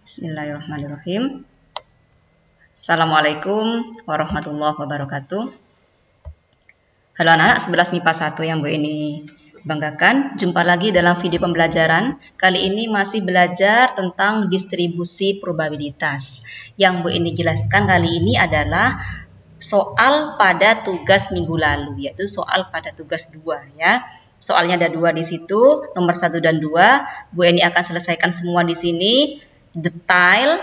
Bismillahirrahmanirrahim. Assalamualaikum warahmatullahi wabarakatuh. Halo anak-anak 11 MIPA 1 yang Bu ini banggakan. Jumpa lagi dalam video pembelajaran. Kali ini masih belajar tentang distribusi probabilitas. Yang Bu ini jelaskan kali ini adalah soal pada tugas minggu lalu, yaitu soal pada tugas 2 ya. Soalnya ada 2 di situ, nomor 1 dan 2. Bu Eni akan selesaikan semua di sini. Detail,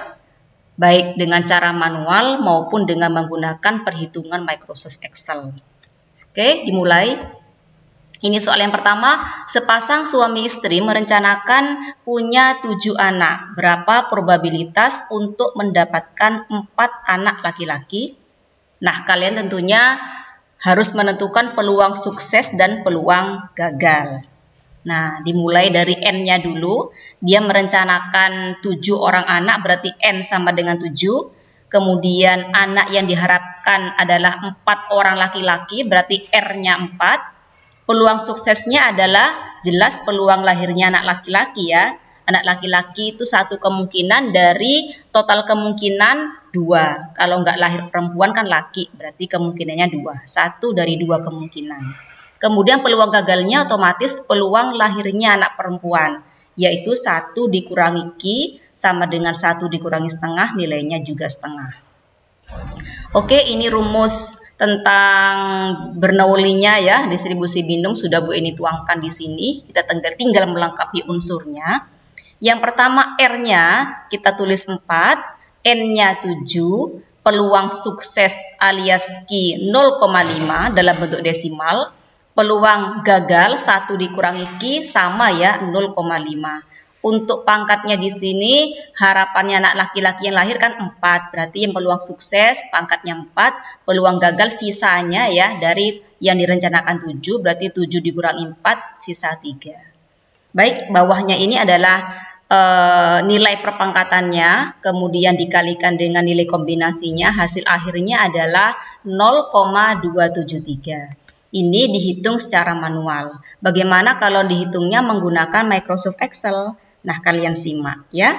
baik dengan cara manual maupun dengan menggunakan perhitungan Microsoft Excel. Oke, dimulai. Ini soal yang pertama, sepasang suami istri merencanakan punya 7 anak. Berapa probabilitas untuk mendapatkan 4 anak laki-laki? Nah, kalian tentunya harus menentukan peluang sukses dan peluang gagal. Nah, dimulai dari N-nya dulu. Dia merencanakan 7 orang anak, berarti N sama dengan 7. Kemudian anak yang diharapkan adalah 4 orang laki-laki, berarti R-nya 4. Peluang suksesnya adalah jelas peluang lahirnya anak laki-laki ya. Anak laki-laki itu satu kemungkinan dari total kemungkinan 2. Kalau nggak lahir perempuan kan laki, berarti kemungkinannya 2. 1 dari 2 kemungkinan. Kemudian peluang gagalnya otomatis peluang lahirnya anak perempuan, yaitu 1 dikurangi Q sama dengan 1 dikurangi setengah, nilainya juga setengah. Oke, ini rumus tentang Bernoulli-nya ya, distribusi binom sudah Bu ini tuangkan di sini. Kita tinggal melengkapi unsurnya. Yang pertama R-nya kita tulis 4, N-nya 7, peluang sukses alias Q 0,5 dalam bentuk desimal. Peluang gagal 1 dikurangi Q sama ya 0,5. Untuk pangkatnya di sini harapannya anak laki-laki yang lahir kan 4. Berarti yang peluang sukses pangkatnya 4. Peluang gagal sisanya ya dari yang direncanakan 7. Berarti 7 dikurangi 4 sisa 3. Baik, bawahnya ini adalah nilai perpangkatannya. Kemudian dikalikan dengan nilai kombinasinya. Hasil akhirnya adalah 0,273. Ini dihitung secara manual. Bagaimana kalau dihitungnya menggunakan Microsoft Excel? Nah, kalian simak ya.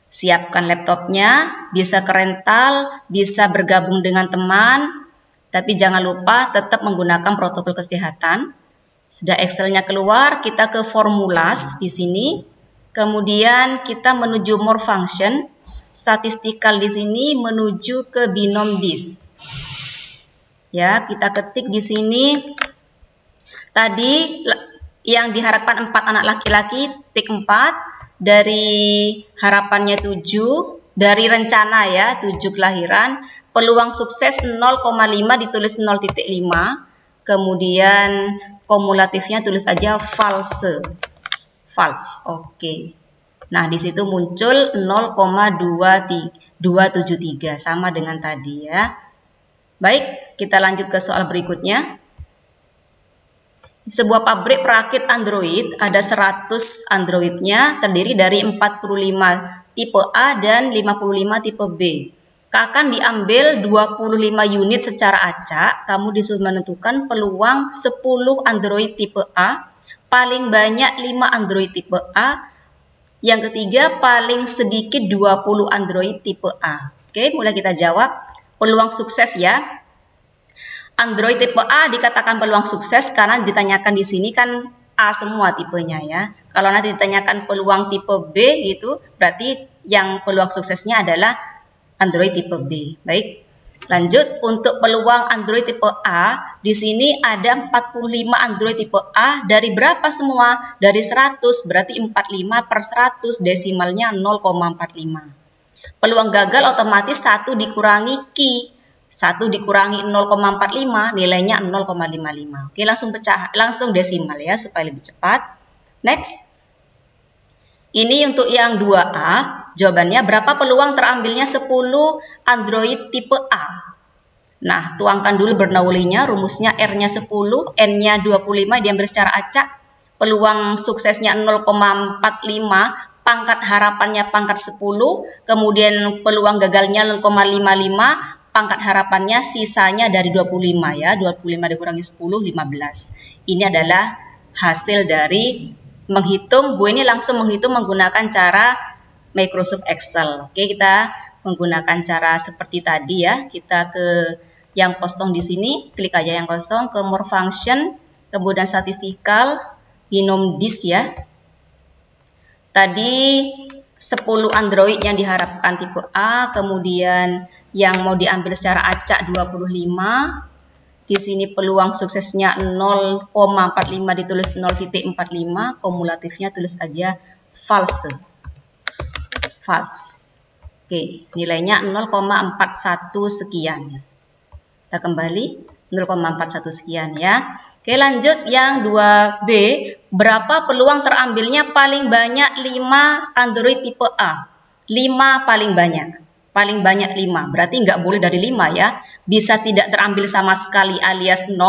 Siapkan laptopnya, bisa ke rental, bisa bergabung dengan teman, tapi jangan lupa tetap menggunakan protokol kesehatan. Sudah Excelnya keluar, kita ke formulas di sini. Kemudian kita menuju more function, statistikal di sini menuju ke binom dis. Ya, kita ketik di sini. Tadi yang diharapkan 4 anak laki-laki, tik 4. Dari harapannya 7, dari rencana ya, 7 kelahiran. Peluang sukses 0,5 ditulis 0,5. Kemudian kumulatifnya tulis aja false. False. Oke. Nah, di situ muncul 0,273 sama dengan tadi ya. Baik, kita lanjut ke soal berikutnya. Sebuah pabrik perakit Android, ada 100 Androidnya, terdiri dari 45 tipe A dan 55 tipe B. Akan diambil 25 unit secara acak, kamu disuruh menentukan peluang 10 Android tipe A, paling banyak 5 Android tipe A, yang ketiga paling sedikit 20 Android tipe A. Oke, mulai kita jawab. Peluang sukses ya. Android tipe A dikatakan peluang sukses karena ditanyakan di sini kan A semua tipenya ya. Kalau nanti ditanyakan peluang tipe B gitu, berarti yang peluang suksesnya adalah Android tipe B. Baik. Lanjut, untuk peluang Android tipe A, di sini ada 45 Android tipe A dari berapa semua? Dari 100, berarti 45 per 100, desimalnya 0,45. Peluang gagal otomatis 1 dikurangi Q. 1 dikurangi 0,45, nilainya 0,55. Oke, langsung pecah, langsung desimal ya, supaya lebih cepat. Next. Ini untuk yang 2A. Jawabannya berapa peluang terambilnya 10 Android tipe A? Nah, tuangkan dulu Bernoulli-nya, rumusnya R-nya 10, N-nya 25, diambil secara acak. Peluang suksesnya 0,45, pangkat harapannya pangkat 10, kemudian peluang gagalnya 0,55, pangkat harapannya sisanya dari 25 ya, 25 dikurangi 10, 15. Ini adalah hasil dari menghitung. Bu ini langsung menghitung menggunakan cara Microsoft Excel. Oke, kita menggunakan cara seperti tadi ya. Kita ke yang kosong di sini, klik aja yang kosong, ke More Function, kemudian Statistical, Binom Disk ya. Tadi 10 Android yang diharapkan tipe A, kemudian yang mau diambil secara acak 25. Di sini peluang suksesnya 0,45 ditulis 0,45, kumulatifnya tulis aja false. False. Oke, nilainya 0,41 sekian. Kita kembali 0,41 sekian ya. Oke, lanjut yang 2B, berapa peluang terambilnya paling banyak 5 Android tipe A? 5 paling banyak. Paling banyak 5, berarti nggak boleh dari 5 ya. Bisa tidak terambil sama sekali alias 0,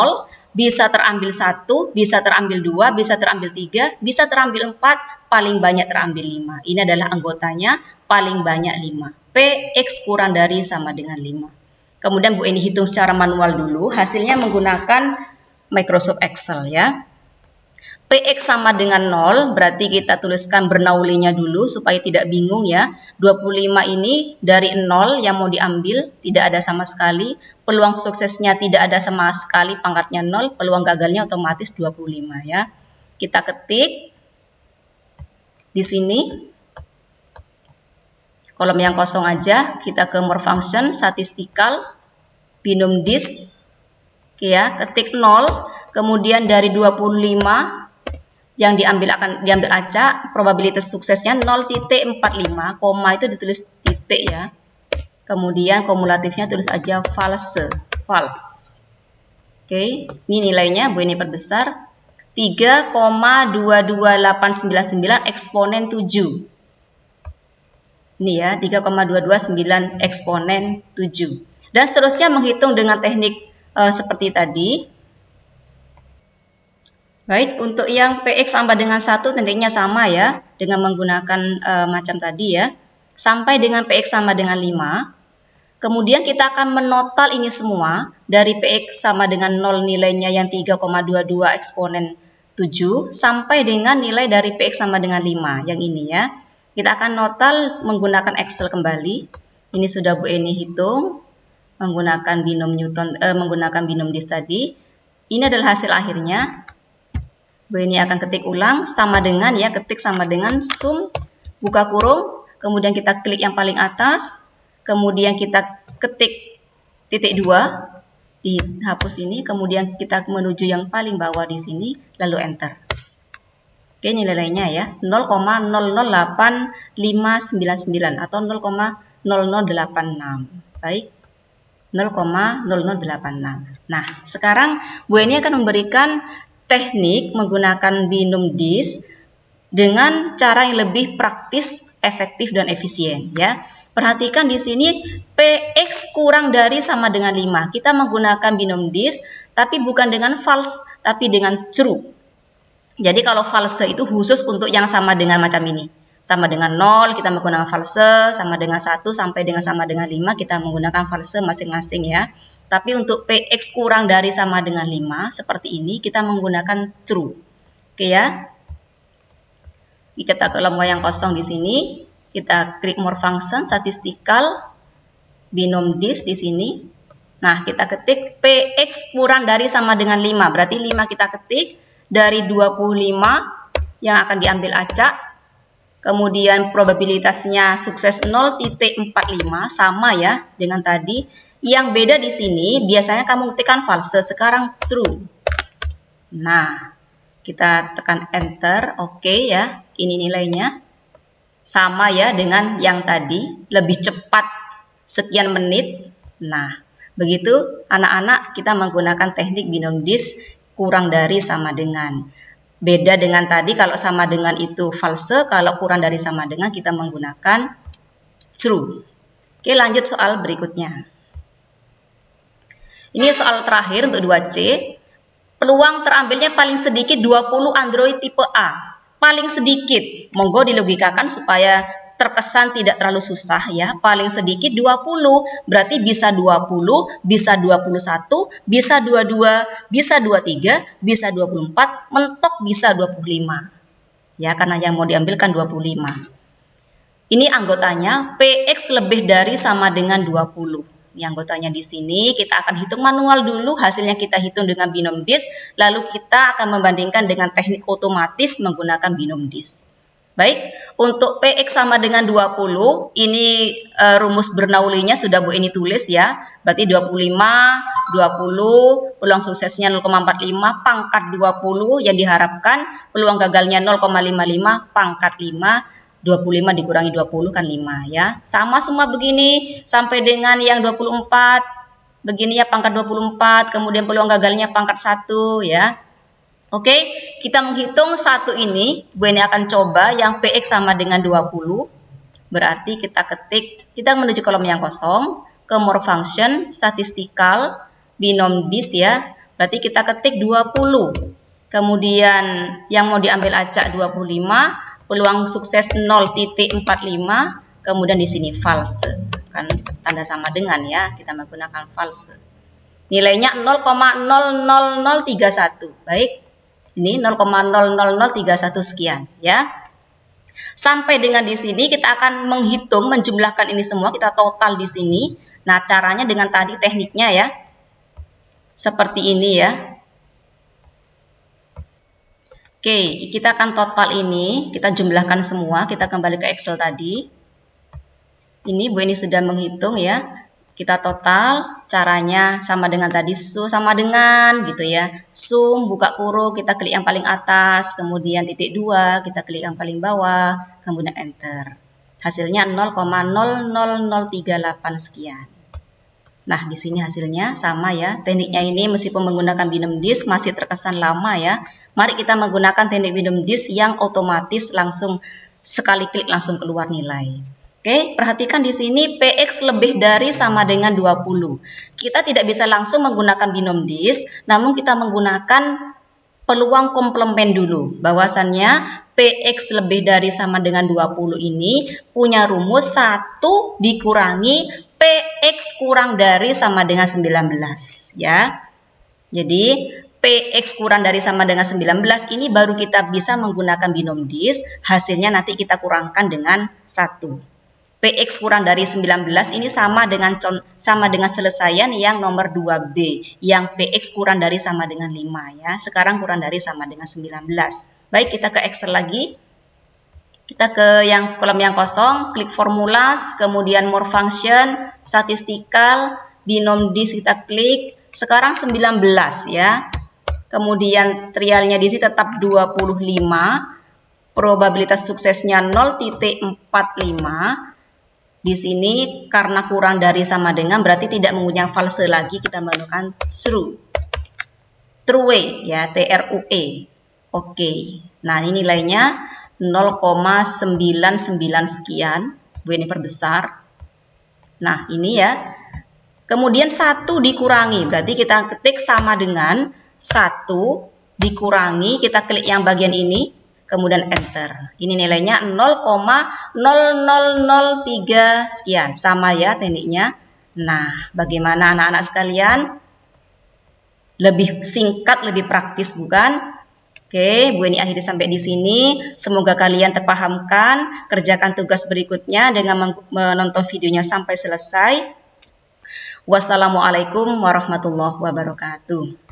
bisa terambil 1, bisa terambil 2, bisa terambil 3, bisa terambil 4, paling banyak terambil 5. Ini adalah anggotanya, paling banyak 5. PX kurang dari sama dengan 5. Kemudian Bu Eni hitung secara manual dulu, hasilnya menggunakan Microsoft Excel ya. PX sama dengan 0, berarti kita tuliskan bernaulinya dulu supaya tidak bingung ya. 25 ini dari 0 yang mau diambil, tidak ada sama sekali. Peluang suksesnya tidak ada sama sekali, pangkatnya 0. Peluang gagalnya otomatis 25 ya. Kita ketik di sini. Kolom yang kosong aja, kita ke More Function, Statistical, Binom Disk. Oke ya, ketik 0, kemudian dari 25 yang diambil acak, probabilitas suksesnya 0,45, koma itu ditulis titik ya. Kemudian kumulatifnya tulis aja false. False. Oke, ini nilainya Bu Eni perbesar 3,22899 eksponen 7. Ini ya, 3,229 eksponen 7. Dan seterusnya menghitung dengan teknik seperti tadi. Baik, untuk yang PX sama dengan 1 tekniknya sama ya, dengan menggunakan macam tadi ya. Sampai dengan PX sama dengan 5. Kemudian kita akan menotal ini semua, dari PX sama dengan 0 nilainya yang 3,22 eksponen 7, sampai dengan nilai dari PX sama dengan 5, yang ini ya. Kita akan notal menggunakan Excel kembali. Ini sudah Bu Eni hitung. Menggunakan binom disk tadi. Ini adalah hasil akhirnya. Bu Eni akan ketik ulang sama dengan ya, ketik sama dengan sum, buka kurung, kemudian kita klik yang paling atas, kemudian kita ketik titik 2, dihapus ini, kemudian kita menuju yang paling bawah di sini, lalu enter. Oke, ini nilainya ya, 0,008599 atau 0,0086. Baik. 0,0086. Nah, sekarang Bu Eni akan memberikan teknik menggunakan binom disk dengan cara yang lebih praktis, efektif, dan efisien ya. Perhatikan di sini PX kurang dari sama dengan 5. Kita menggunakan binom disk tapi bukan dengan false, tapi dengan true. Jadi kalau false itu khusus untuk yang sama dengan macam ini. Sama dengan 0 kita menggunakan false, sama dengan 1 sampai dengan sama dengan 5 kita menggunakan false masing-masing ya. Tapi untuk PX kurang dari sama dengan 5 seperti ini kita menggunakan true. Oke ya. Kita ke kolom yang kosong di sini, kita klik More Function, Statistical, Binom Disk di sini. Nah, kita ketik PX kurang dari sama dengan 5. Berarti 5 kita ketik dari 25 yang akan diambil acak. Kemudian probabilitasnya sukses 0,45 sama ya dengan tadi. Yang beda di sini biasanya kamu ketikkan false, sekarang true. Nah, kita tekan enter, oke ya. Ini nilainya sama ya dengan yang tadi, lebih cepat sekian menit. Nah, begitu anak-anak kita menggunakan teknik binom disk kurang dari sama dengan. Beda dengan tadi, kalau sama dengan itu false, kalau kurang dari sama dengan kita menggunakan true. Oke, lanjut soal berikutnya. Ini soal terakhir untuk 2C. Peluang terambilnya paling sedikit 20 Android tipe A. Paling sedikit, monggo dilogikakan supaya terkesan tidak terlalu susah ya. Paling sedikit 20, berarti bisa 20, bisa 21, bisa 22, bisa 23, bisa 24, mentok bisa 25. Ya, karena yang mau diambil kan 25. Ini anggotanya PX lebih dari sama dengan 20. Ini anggotanya di sini. Kita akan hitung manual dulu. Hasilnya kita hitung dengan binom dis. Lalu kita akan membandingkan dengan teknik otomatis menggunakan binom dis. Baik, untuk PX sama dengan 20. Ini rumus Bernoullinya sudah Bu ini tulis ya. Berarti 25, 20, peluang suksesnya 0,45, pangkat 20 yang diharapkan, peluang gagalnya 0,55, pangkat 5. 25 dikurangi 20 kan 5 ya. Sama semua begini sampai dengan yang 24. Begini ya pangkat 24, kemudian peluang gagalnya pangkat 1 ya. Oke, kita menghitung satu ini. Bu ini akan coba yang PX sama dengan 20. Berarti kita ketik, kita menuju kolom yang kosong, ke more function, statistical, binom dis ya. Berarti kita ketik 20. Kemudian yang mau diambil acak 25. Peluang sukses 0,45, kemudian di sini false, kan tanda sama dengan ya, kita menggunakan false. Nilainya 0,00031. Baik, ini 0,00031 sekian ya. Sampai dengan di sini kita akan menghitung, menjumlahkan ini semua, kita total di sini. Nah, caranya dengan tadi tekniknya ya. Seperti ini ya. Oke, kita akan total ini, kita jumlahkan semua, kita kembali ke Excel tadi. Ini Bu ini sudah menghitung ya. Kita total, caranya sama dengan tadi, sama dengan gitu ya. Sum, buka kurung, kita klik yang paling atas, kemudian titik 2, kita klik yang paling bawah, kemudian enter. Hasilnya 0,00038 sekian. Nah, di sini hasilnya sama ya. Tekniknya ini meskipun menggunakan binom dis masih terkesan lama ya. Mari kita menggunakan teknik binom dis yang otomatis langsung sekali klik langsung keluar nilai. Oke, perhatikan di sini PX lebih dari sama dengan 20. Kita tidak bisa langsung menggunakan binom dis, namun kita menggunakan peluang komplement dulu. Bahwasannya PX lebih dari sama dengan 20 ini punya rumus 1 dikurangi PX kurang dari sama dengan 19 ya. Jadi PX kurang dari sama dengan 19 ini baru kita bisa menggunakan binom dis. Hasilnya nanti kita kurangkan dengan 1. PX kurang dari 19 ini sama dengan selesaian yang nomor 2B, yang PX kurang dari sama dengan 5 ya. Sekarang kurang dari sama dengan 19. Baik, kita ke Excel lagi. Kita ke yang kolom yang kosong, klik formulas, kemudian more function, statistical, binom dis kita klik. Sekarang 19 ya. Kemudian trialnya di sini tetap 25. Probabilitas suksesnya 0,45. Di sini karena kurang dari sama dengan berarti tidak menggunakan false lagi, kita menggunakan true. True ya, TRUE. Oke. Nah, ini nilainya 0,99 sekian. Bu ini perbesar. Nah, ini ya. Kemudian 1 dikurangi. Berarti kita ketik sama dengan 1 dikurangi. Kita klik yang bagian ini. Kemudian enter. Ini nilainya 0,0003 sekian. Sama ya tekniknya. Nah, bagaimana anak-anak sekalian? Lebih singkat, lebih praktis bukan? Oke, Bu ini akhiri sampai di sini. Semoga kalian terpahamkan. Kerjakan tugas berikutnya dengan menonton videonya sampai selesai. Wassalamualaikum warahmatullahi wabarakatuh.